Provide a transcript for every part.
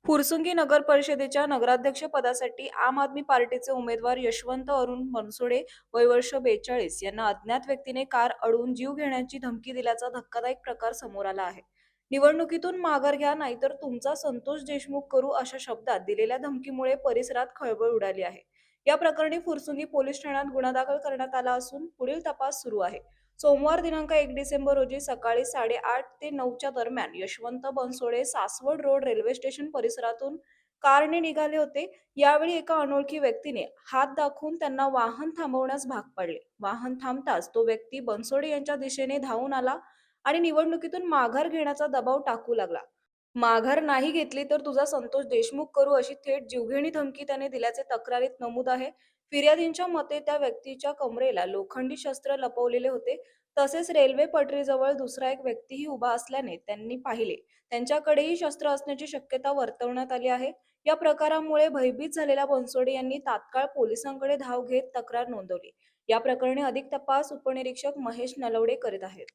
फुरसुंगी नगर परिषदेच्या नगराध्यक्षपदासाठी आम आदमी पार्टीचे उमेदवार यशवंत अरुण बनसोडे वय वर्ष 42 यांना अज्ञात व्यक्तीने कार अडवून जीव घेण्याची धमकी दिल्याचा धक्कादायक प्रकार समोर आला आहे। निवडणुकीतून माघार घ्या नाहीतर तुमचा संतोष देशमुख करू अशा शब्दात दिलेल्या धमकीमुळे परिसरात खळबळ उडाली आहे। या प्रकरणी फुरसुंगी पोलीस ठाण्यात गुन्हा दाखल करण्यात आला असून पुढील तपास सुरू आहे। सोमवार दिनांक 1 डिसेंबर रोजी सकाळी 8:30 ते 9च्या दरम्यान Yashwant Bansode Saswad road railway station परिसरातून कारने निघाले होते। यावेळी एका अनोळखी व्यक्तीने हात दाखवून त्यांना वाहन थांबवण्यास भाग पाडले। वाहन थांबताच तो व्यक्ती बनसोडे यांच्या दिशेने धावून आला आणि निवडणुकीतून माघार घेण्याचा दबाव टाकू लागला। माघार नाही घेतली तर तुझा संतोष देशमुख करू अशी थेट जीवघेणी धमकी त्याने दिल्याचे तक्रारीत नमूद आहे। फिर्यादींच्या मते त्या व्यक्तीच्या कमरेला लोखंडी शस्त्र लपवलेले होते। तसेच रेल्वे पटरीजवळ दुसरा एक व्यक्तीही उभा असल्याने त्यांनी पाहिले त्यांच्याकडेही शस्त्र असण्याची शक्यता वर्तवण्यात आली आहे। या प्रकारामुळे भयभीत झालेल्या बनसोडे यांनी तात्काळ पोलिसांकडे धाव घेत तक्रार नोंदवली। या प्रकरणी अधिक तपास उपनिरीक्षक महेश नलवडे करीत आहेत।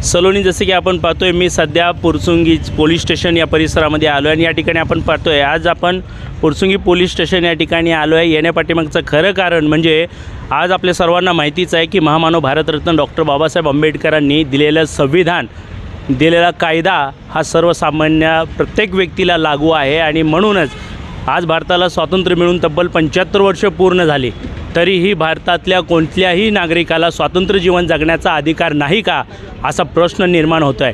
सलोनी, जसे की आपण पाहतोय, मी सध्या फुरसुंगी पोलीस स्टेशन या परिसरामध्ये आलो आहे आणि या ठिकाणी आपण पाहतोय आज आपण फुरसुंगी पोलीस स्टेशन या ठिकाणी आलो आहे। येण्यापाठीमागचं खरं कारण म्हणजे आज आपल्या सर्वांना माहितीच आहे की महामानव भारतरत्न डॉक्टर बाबासाहेब आंबेडकरांनी दिलेलं संविधान, दिलेला कायदा हा सर्वसामान्य प्रत्येक व्यक्तीला लागू आहे आणि म्हणूनच आज भारताला स्वातंत्र्य मिळून तब्बल 75 वर्ष पूर्ण झाली, तरीही भारतातल्या कोणत्याही नागरिकाला स्वातंत्र्य जीवन जगण्याचा अधिकार नाही का, असा प्रश्न निर्माण होतो आहे।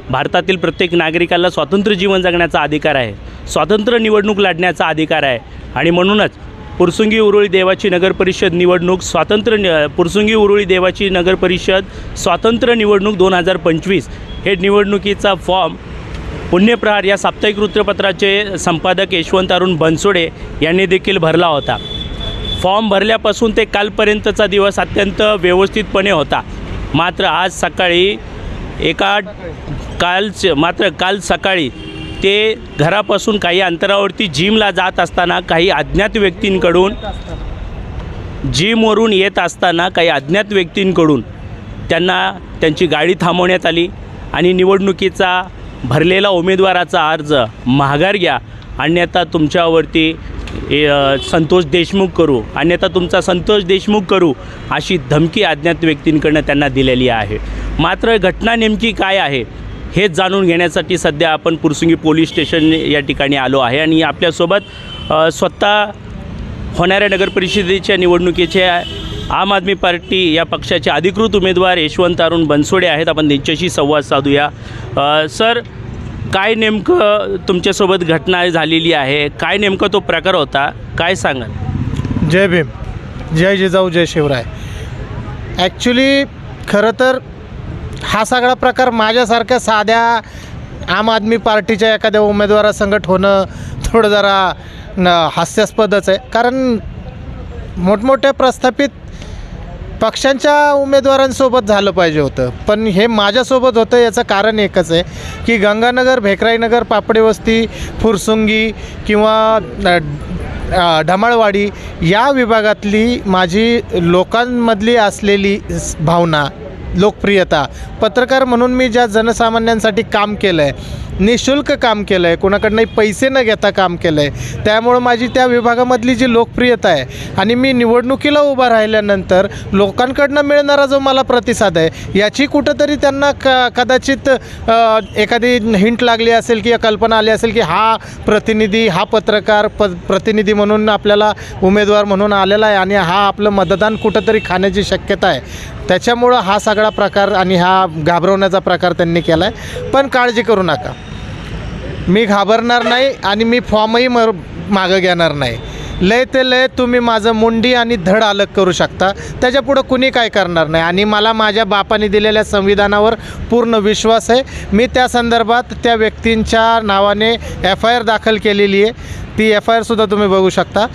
भारतातील प्रत्येक नागरिकाला स्वातंत्र्य जीवन जगण्याचा अधिकार आहे, स्वातंत्र्य निवडणूक लढण्याचा अधिकार आहे आणि म्हणूनच फुरसुंगी उरुळी देवाची नगर परिषद निवडणूक फुरसुंगी उरुळी देवाची नगर परिषद स्वातंत्र्य निवडणूक 2025 हे निवडणुकीचा फॉर्म पुण्यप्रहार या साप्ताहिक वृत्तपत्राचे संपादक यशवंत अरुण बनसोडे यांनी देखील भरला होता। फॉर्म भरल्यापासून ते कालपर्यंतचा दिवस अत्यंत व्यवस्थितपणे होता। मात्र काल सकाळी ते घरापासून काही अंतरावरती जिमला जात असताना काही अज्ञात व्यक्तींकडून जिमवरून येत असताना त्यांना त्यांची गाडी थांबवण्यात आली आणि निवडणुकीचा भरलेला उमेदवाराचा अर्ज माघार घ्या, अन्यथा तुमच्यावरती संतोष देशमुख करू, अन्यथा तुमचा संतोष देशमुख करू अशी धमकी अज्ञात व्यक्तींकडून त्यांना दिलेली आहे। मात्र घटना नेमकी काय आहे हे जाणून घेण्यासाठी सध्या आपण फुरसुंगी पोलीस स्टेशन या ठिकाणी आलो आहे आणि आपल्यासोबत स्वतः होणाऱ्या नगर परिषदेच्या निवडणुकीचे आम आदमी पार्टी या पक्षाचे अधिकृत उमेदवार यशवंत अरुण बनसोडे आहेत। आपण त्यांच्याशी संवाद साधूया। सर, काय नेमकं तुमच्यासोबत घटना झालेली आहे, काय नेमकं तो प्रकार होता, काय सांगाल? जय भीम, जय जिजाऊ, जय शिवराय। ॲक्च्युली खरं तर हा सगळा प्रकार माझ्यासारख्या साध्या आम आदमी पार्टीच्या एखाद्या उमेदवारासंगत होणं थोडं जरा हास्यास्पदच आहे, कारण मोठमोठ्या प्रस्थापित पक्षांच्या उमेदवारांसोबत झालं पाहिजे होतं, पण हे माझ्यासोबत होतं। याचं कारण एकच आहे की गंगानगर, भेकराईनगर, पापडेवस्ती, फुरसुंगी किंवा ढमाळवाडी या विभागातली माझी लोकांमधली असलेली भावना, लोकप्रियता, पत्रकार म्हणून मी ज्या जनसामान्यांसाठी काम केलं आहे, निःशुल्क काम केलं आहे, कोणाकडनंही पैसे न घेता काम केलं आहे, त्यामुळं माझी त्या विभागामधली जी लोकप्रियता आहे आणि मी निवडणुकीला उभा राहिल्यानंतर लोकांकडनं मिळणारा जो मला प्रतिसाद आहे, याची कुठंतरी त्यांना कदाचित एखादी हिंट लागली असेल किंवा कल्पना आली असेल की हा प्रतिनिधी, हा पत्रकार प्रतिनिधी म्हणून आपल्याला उमेदवार म्हणून आलेला आहे आणि हा आपलं मतदान कुठंतरी खाण्याची शक्यता आहे। त्याच्यामुळं हा सगळा प्रकार आणि हा घाबरवण्याचा प्रकार त्यांनी केला आहे। पण काळजी करू नका, मी घाबरणार नाही आणि मी फॉर्मही मागं घेणार नाही। लय ते लय तुम्ही माझं मुंडी आणि धड अलग करू शकता, त्याच्यापुढं कुणी काय करणार नाही आणि मला माझ्या बापाने दिलेल्या संविधानावर पूर्ण विश्वास आहे। मी त्या संदर्भात त्या व्यक्तींच्या नावाने FIR दाखल केलेली आहे। ती FIRसुद्धा तुम्ही बघू शकता।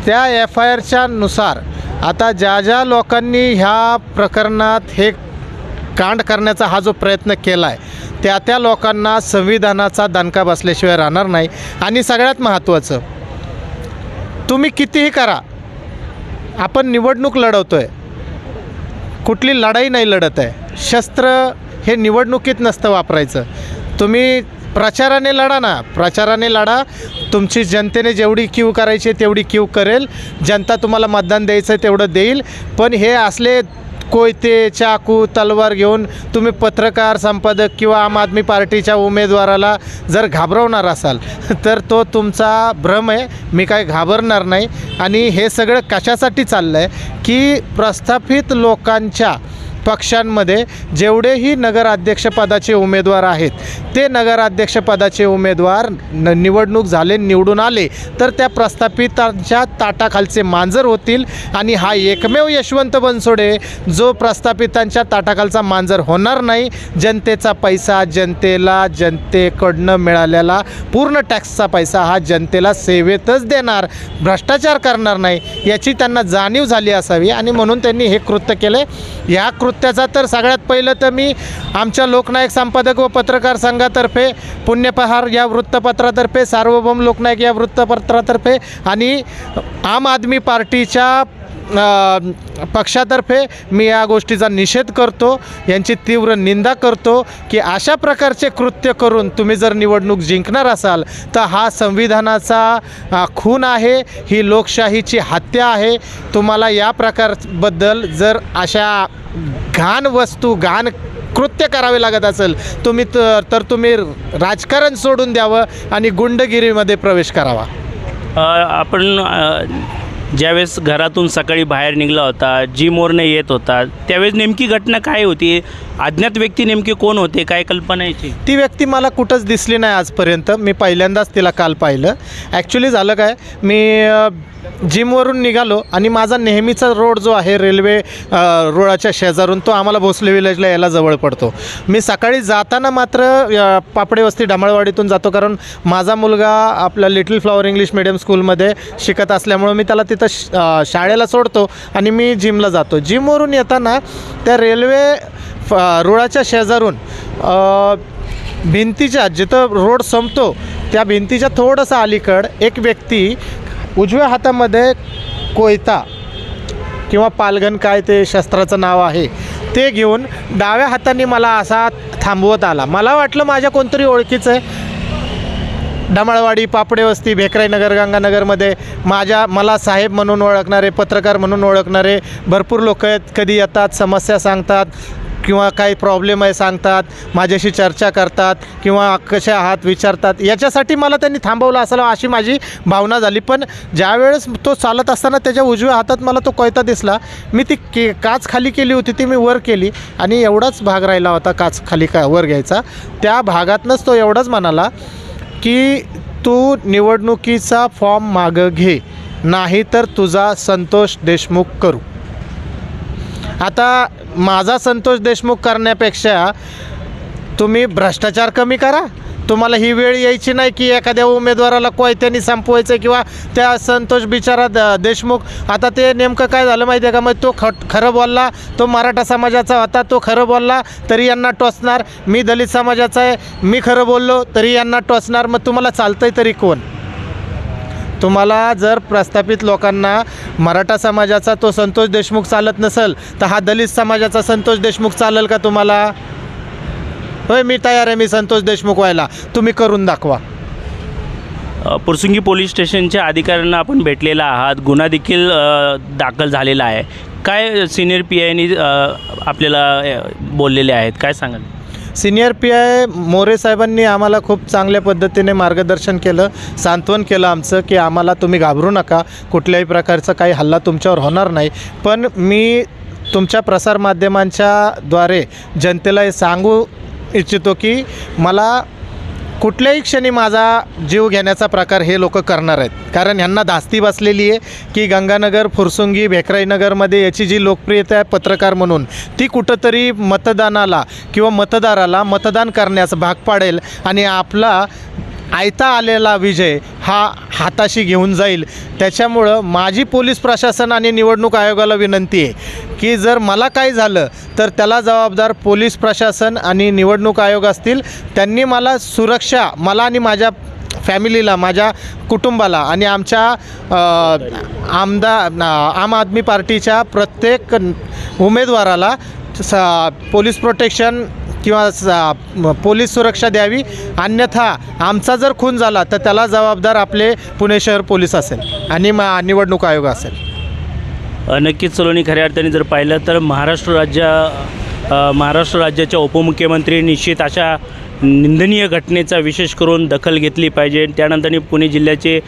त्या FIRच्या नुसार आता ज्या लोकांनी ह्या प्रकरणात हे कांड करण्याचा हा जो प्रयत्न केला आहे, त्या लोकांना संविधानाचा दणका बसल्याशिवाय राहणार नाही। आणि सगळ्यात महत्त्वाचं, तुम्ही कितीही करा, आपण निवडणूक लढवतो आहे, कुठली लढाई नाही लढत आहे। शस्त्र हे निवडणुकीत नसतं वापरायचं। तुम्ही प्रचाराने लढा ना, प्रचाराने लढा. तुमची जनतेने जेवढी क्यू करायची आहे तेवढी क्यू करेल. जनता तुम्हाला मतदान द्यायचं आहे तेवढं देईल. पण हे असले कोयते, चाकू, तलवार घेऊन तुम्ही पत्रकार, संपादक किंवा आम आदमी पार्टीच्या उमेदवाराला जर घाबरवणार असाल तर तो तुमचा भ्रम आहे. मी काय घाबरणार नाही. आणि हे सगळं कशासाठी चाललं आहे की प्रस्थापित लोकांच्या पक्षांमध्ये जेवढेही नगराध्यक्षपदाचे उमेदवार आहेत ते नगराध्यक्षपदाचे उमेदवार निवडणूक झाले, निवडून आले तर त्या प्रस्थापितांच्या ताटाखालचे मांजर होतील. आणि हा एकमेव यशवंत बनसोडे जो प्रस्थापितांच्या ताटाखालचा मांजर होणार नाही. जनतेचा पैसा जनतेकडनं मिळालेला पूर्ण टॅक्सचा पैसा हा जनतेला सेवेतच देणार, भ्रष्टाचार करणार नाही याची त्यांना जाणीव झाली असावी. आणि म्हणून त्यांनी हे कृत्य केले. ह्या कृत्याचा तर सगळ्यात पहिलं तर मी आमच्या लोकनायक संपादक व पत्रकार संघातर्फे, पुण्यप्रहार या वृत्तपत्रातर्फे, सार्वभौम लोकनायक या वृत्तपत्रातर्फे आणि आम आदमी पार्टीच्या पक्षातर्फे मी या गोष्टीचा निषेध करतो. यांची तीव्र निंदा करतो की अशा प्रकारचे कृत्य करून तुम्ही जर निवडणूक जिंकणार असाल तर हा संविधानाचा खून आहे, ही लोकशाहीची हत्या आहे. तुम्हाला या प्रकारबद्दल जर अशा घाण कृत्य करावे लागत असेल तर तुम्ही राजकारण सोडून द्यावं आणि गुंडगिरीमध्ये प्रवेश करावा. आपण ज्यावेळेस घरातून सकाळी बाहेर निघला होता, जिमवरनं येत होता, त्यावेळेस नेमकी घटना काय होती? अज्ञात व्यक्ती नेमकी कोण होते, काय कल्पना यायची? ती व्यक्ती मला कुठंच दिसली नाही आजपर्यंत. मी पहिल्यांदाच तिला काल पाहिलं. ॲक्च्युली झालं काय, मी जिमवरून निघालो आणि माझा नेहमीचा रोड जो आहे रेल्वे रोडाच्या शेजारून, तो आम्हाला भोसले विलेजला यायला जवळ पडतो. मी सकाळी जाताना मात्र पापडे वस्ती डामळवाडीतून जातो, कारण माझा मुलगा आपल्या लिटल फ्लॉवर इंग्लिश मीडियम स्कूलमध्ये शिकत असल्यामुळं मी त्याला तिथं शाळेला सोडतो आणि मी जिमला जातो. जिमवरून येताना त्या रेल्वे रोडाच्या शेजारून भिंतीच्या, जिथं रोड संपतो त्या भिंतीच्या थोडंसं अलीकड एक व्यक्ती उजव्या हातामध्ये कोयता किंवा पालघन, काय ते शस्त्राचं नाव आहे, ते घेऊन डाव्या हाताने मला असा थांबवत आला. मला वाटलं माझ्या कोणतरी ओळखीचं आहे. डमळवाडी, पापडे वस्ती, भेकराईनगर, गंगानगरमध्ये मला साहेब म्हणून ओळखणारे, पत्रकार म्हणून ओळखणारे भरपूर लोक आहेत. कधी येतात, समस्या सांगतात किंवा काही प्रॉब्लेम आहे सांगतात, माझ्याशी चर्चा करतात किंवा कशा आहात विचारतात. याच्यासाठी मला त्यांनी थांबवलं असावं अशी माझी भावना झाली. पण ज्यावेळेस तो चालत असताना त्याच्या उजव्या हातात मला तो कोयता दिसला. मी ती काच खाली केली होती, ती मी वर केली आणि एवढाच भाग राहिला होता काच खाली वर घ्यायचा. त्या भागातनंच तो एवढंच म्हणाला की तू निवडणुकीचा फॉर्म मागं घे, नाही तर तुझा संतोष देशमुख करू. आता माझा संतोष देशमुख करण्यापेक्षा तुम्ही भ्रष्टाचार कमी करा. तुम्हाला ही वेळ यायची नाही की एखाद्या उमेदवाराला कोयत्याने संपवायचं किंवा त्या संतोष बिचारा देशमुख. आता ते नेमकं काय झालं माहिती आहे का, मग तो खरं बोलला, तो मराठा समाजाचा होता, तो खरं बोलला तरी यांना टोचणार. मी दलित समाजाचा आहे, मी खरं बोललो तरी यांना टोचणार. मग तुम्हाला चालतंय तरी कोण? तुम्हाला जर प्रस्थापित लोकांना मराठा समाजाचा तो संतोष देशमुख चालत नसेल तर हा दलित समाजाचा संतोष देशमुख चालेल का तुम्हाला? होय, मी तयार आहे, मी संतोष देशमुख व्हायला, तुम्ही करून दाखवा. पुरसुंगी पोलीस स्टेशनच्या अधिकाऱ्यांना आपण भेटलेला आहात, गुन्हा देखील दाखल झालेला आहे. काय सिनियर PIनी आपल्याला बोललेले आहेत, काय सांगाल? सिनियर PI मोरे साहेबांनी आम्हाला खूप चांगल्या पद्धतीने मार्गदर्शन केलं, सांत्वन केलं आमचं की आम्हाला तुम्ही घाबरू नका, कुठल्याही प्रकारचा काही हल्ला तुमच्यावर होणार नाही. पण मी तुमच्या प्रसारमाध्यमांच्याद्वारे जनतेला हे सांगू इच्छितो की मला कुठल्याही क्षणी माझा जीव घेण्याचा प्रकार हे लोक करणार आहेत. कारण ह्यांना धास्ती बसलेली आहे की गंगानगर, फुरसुंगी, भेकराईनगरमध्ये याची जी लोकप्रियता आहे पत्रकार म्हणून, ती कुठंतरी मतदानाला किंवा मतदाराला मतदान करण्यास भाग पाडेल आणि आपला आयता आलेला विजय हा हाताशी घेऊन जाईल. त्याच्यामुळं माझी पोलीस प्रशासन आणि निवडणूक आयोगाला विनंती आहे की जर मला काय झालं तर त्याला जबाबदार पोलीस प्रशासन आणि निवडणूक आयोग असतील. त्यांनी मला सुरक्षा, मला आणि माझ्या फॅमिलीला, माझ्या कुटुंबाला आणि आमच्या आम आदमी पार्टीच्या प्रत्येक उमेदवाराला पोलीस प्रोटेक्शन किंवा पोलीस सुरक्षा द्यावी, अन्यथा आमचा जर खून झाला तर त्याला जबाबदार आपले पुणे शहर पोलीस असेल आणि निवडणूक आयोग असेल. नक्कीच सलोनी, खऱ्या अर्थाने जर पाहिलं तर महाराष्ट्र राज्याच्या उपमुख्यमंत्री निश्चित अशा निंदनीय घटनेचा विशेष करून दखल घेतली पाहिजे. त्यानंतर पुणे जिल्ह्याचे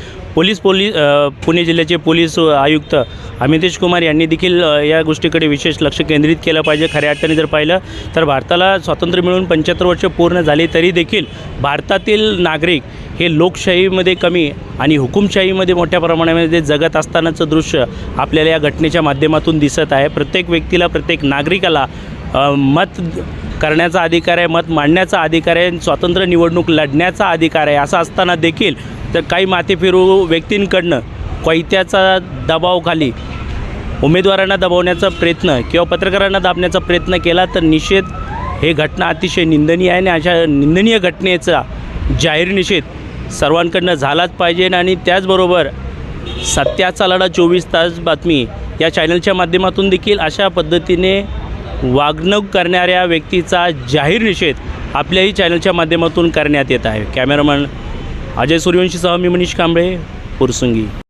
पोलीस आयुक्त अमितेश कुमार यांनी देखील या गोष्टीकडे विशेष लक्ष केंद्रित केलं पाहिजे. खऱ्या अर्थाने जर पाहिलं तर भारताला स्वातंत्र्य मिळून 75 वर्ष पूर्ण झाली तरी देखील भारतातील नागरिक हे लोकशाहीमध्ये कमी आणि हुकुमशाहीमध्ये मोठ्या प्रमाणामध्ये जगत असतानाचं दृश्य आपल्याला या घटनेच्या माध्यमातून दिसत आहे. प्रत्येक व्यक्तीला, प्रत्येक नागरिकाला मत करण्याचा अधिकार आहे, मत मांडण्याचा अधिकार आहे, स्वतंत्र निवडणूक लढण्याचा अधिकार आहे. असं असताना देखील तर काही माथेफिरू व्यक्तींकडनं कोयत्याचा दबावाखाली उमेदवारांना दबावण्याचा प्रयत्न किंवा पत्रकारांना दाबण्याचा प्रयत्न केला तर निषेध हे घटना अतिशय निंदनीय आहे आणि अशा निंदनीय घटनेचा जाहीर निषेध सर्वांकडनं झालाच पाहिजे. आणि त्याचबरोबर सत्याचा लढा 24 तास बातमी या चॅनलच्या माध्यमातून देखील अशा पद्धतीने वागणूक करणाऱ्या व्यक्तीचा जाहीर निषेध आपल्याही चॅनलच्या माध्यमातून करण्यात येत आहे. कॅमेरामन अजय सूर्यवंशीसह मी मनीष कांबळे, पुरसुंगी.